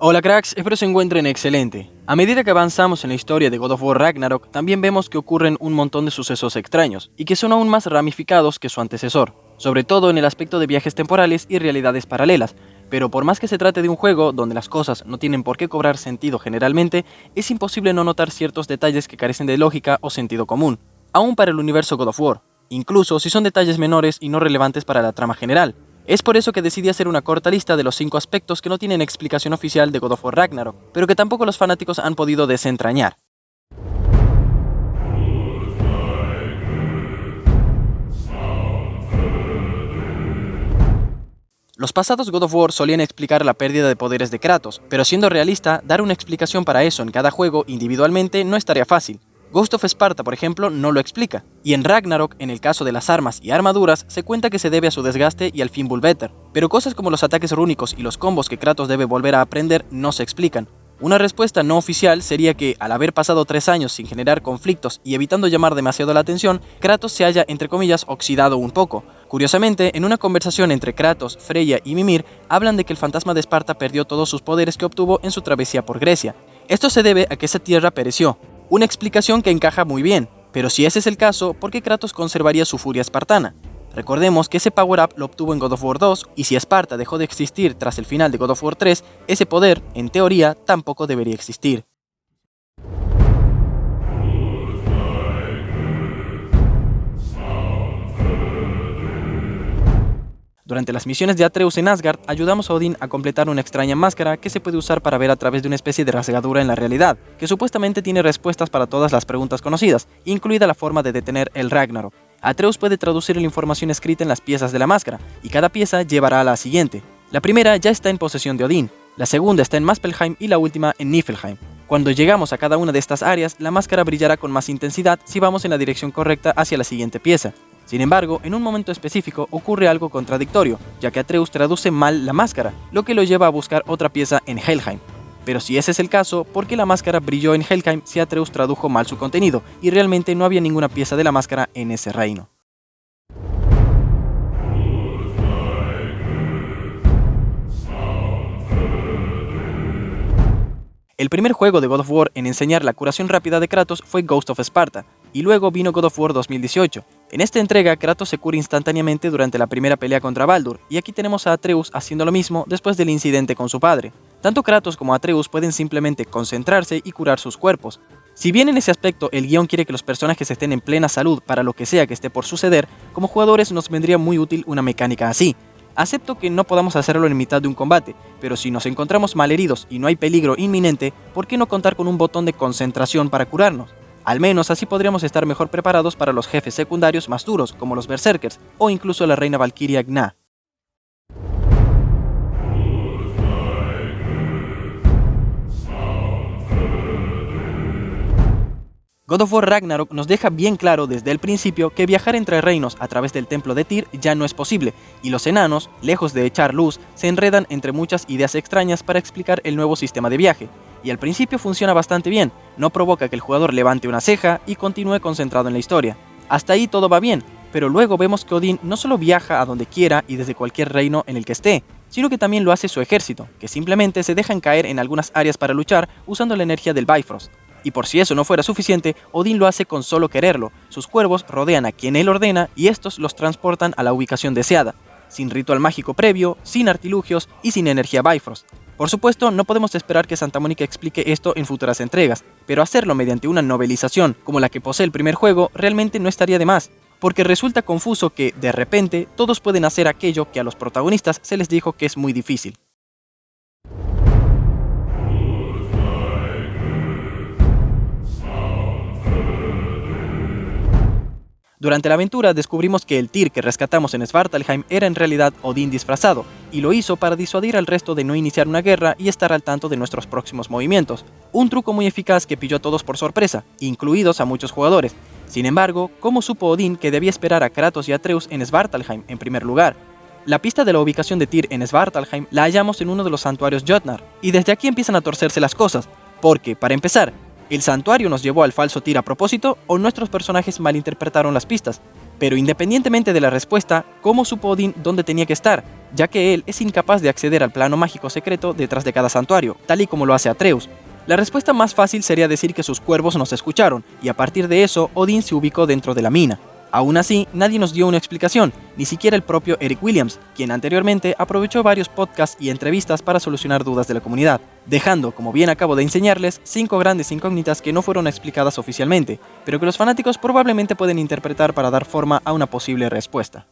Hola cracks, espero se encuentren excelente. A medida que avanzamos en la historia de God of War Ragnarok, también vemos que ocurren un montón de sucesos extraños, y que son aún más ramificados que su antecesor, sobre todo en el aspecto de viajes temporales y realidades paralelas. Pero por más que se trate de un juego donde las cosas no tienen por qué cobrar sentido generalmente, es imposible no notar ciertos detalles que carecen de lógica o sentido común, aún para el universo God of War, incluso si son detalles menores y no relevantes para la trama general. Es por eso que decidí hacer una corta lista de los 5 aspectos que no tienen explicación oficial de God of War Ragnarok, pero que tampoco los fanáticos han podido desentrañar. Los pasados God of War solían explicar la pérdida de poderes de Kratos, pero siendo realista, dar una explicación para eso en cada juego individualmente no estaría fácil. Ghost of Sparta, por ejemplo, no lo explica, y en Ragnarok, en el caso de las armas y armaduras, se cuenta que se debe a su desgaste y al Fimbulvetr, pero cosas como los ataques rúnicos y los combos que Kratos debe volver a aprender no se explican. Una respuesta no oficial sería que, al haber pasado 3 años sin generar conflictos y evitando llamar demasiado la atención, Kratos se haya, entre comillas, oxidado un poco. Curiosamente, en una conversación entre Kratos, Freya y Mimir, hablan de que el fantasma de Esparta perdió todos sus poderes que obtuvo en su travesía por Grecia. Esto se debe a que esa tierra pereció. Una explicación que encaja muy bien, pero si ese es el caso, ¿por qué Kratos conservaría su furia espartana? Recordemos que ese power-up lo obtuvo en God of War 2, y si Esparta dejó de existir tras el final de God of War 3, ese poder, en teoría, tampoco debería existir. Durante las misiones de Atreus en Asgard, ayudamos a Odín a completar una extraña máscara que se puede usar para ver a través de una especie de rasgadura en la realidad, que supuestamente tiene respuestas para todas las preguntas conocidas, incluida la forma de detener el Ragnarok. Atreus puede traducir la información escrita en las piezas de la máscara, y cada pieza llevará a la siguiente. La primera ya está en posesión de Odín, la segunda está en Muspelheim y la última en Niflheim. Cuando llegamos a cada una de estas áreas, la máscara brillará con más intensidad si vamos en la dirección correcta hacia la siguiente pieza. Sin embargo, en un momento específico ocurre algo contradictorio, ya que Atreus traduce mal la máscara, lo que lo lleva a buscar otra pieza en Helheim. Pero si ese es el caso, ¿por qué la máscara brilló en Helheim si Atreus tradujo mal su contenido y realmente no había ninguna pieza de la máscara en ese reino? El primer juego de God of War en enseñar la curación rápida de Kratos fue Ghost of Sparta, y luego vino God of War 2018. En esta entrega, Kratos se cura instantáneamente durante la primera pelea contra Baldur, y aquí tenemos a Atreus haciendo lo mismo después del incidente con su padre. Tanto Kratos como Atreus pueden simplemente concentrarse y curar sus cuerpos. Si bien en ese aspecto el guión quiere que los personajes estén en plena salud para lo que sea que esté por suceder, como jugadores nos vendría muy útil una mecánica así. Acepto que no podamos hacerlo en mitad de un combate, pero si nos encontramos malheridos y no hay peligro inminente, ¿por qué no contar con un botón de concentración para curarnos? Al menos así podríamos estar mejor preparados para los jefes secundarios más duros, como los Berserkers, o incluso la reina Valkyria Gná. God of War Ragnarok nos deja bien claro desde el principio que viajar entre reinos a través del templo de Tyr ya no es posible, y los enanos, lejos de echar luz, se enredan entre muchas ideas extrañas para explicar el nuevo sistema de viaje, y al principio funciona bastante bien, no provoca que el jugador levante una ceja y continúe concentrado en la historia. Hasta ahí todo va bien, pero luego vemos que Odín no solo viaja a donde quiera y desde cualquier reino en el que esté, sino que también lo hace su ejército, que simplemente se dejan caer en algunas áreas para luchar usando la energía del Bifrost. Y por si eso no fuera suficiente, Odín lo hace con solo quererlo. Sus cuervos rodean a quien él ordena y estos los transportan a la ubicación deseada, sin ritual mágico previo, sin artilugios y sin energía Bifrost. Por supuesto, no podemos esperar que Santa Mónica explique esto en futuras entregas, pero hacerlo mediante una novelización como la que posee el primer juego realmente no estaría de más, porque resulta confuso que, de repente, todos pueden hacer aquello que a los protagonistas se les dijo que es muy difícil. Durante la aventura descubrimos que el Tyr que rescatamos en Svartalheim era en realidad Odín disfrazado, y lo hizo para disuadir al resto de no iniciar una guerra y estar al tanto de nuestros próximos movimientos. Un truco muy eficaz que pilló a todos por sorpresa, incluidos a muchos jugadores. Sin embargo, ¿cómo supo Odín que debía esperar a Kratos y Atreus en Svartalheim en primer lugar? La pista de la ubicación de Tyr en Svartalheim la hallamos en uno de los santuarios Jotnar, y desde aquí empiezan a torcerse las cosas, porque, para empezar, ¿el santuario nos llevó al falso Tyr a propósito o nuestros personajes malinterpretaron las pistas? Pero independientemente de la respuesta, ¿cómo supo Odín dónde tenía que estar? Ya que él es incapaz de acceder al plano mágico secreto detrás de cada santuario, tal y como lo hace Atreus. La respuesta más fácil sería decir que sus cuervos nos escucharon, y a partir de eso, Odín se ubicó dentro de la mina. Aún así, nadie nos dio una explicación, ni siquiera el propio Eric Williams, quien anteriormente aprovechó varios podcasts y entrevistas para solucionar dudas de la comunidad, dejando, como bien acabo de enseñarles, 5 grandes incógnitas que no fueron explicadas oficialmente, pero que los fanáticos probablemente pueden interpretar para dar forma a una posible respuesta.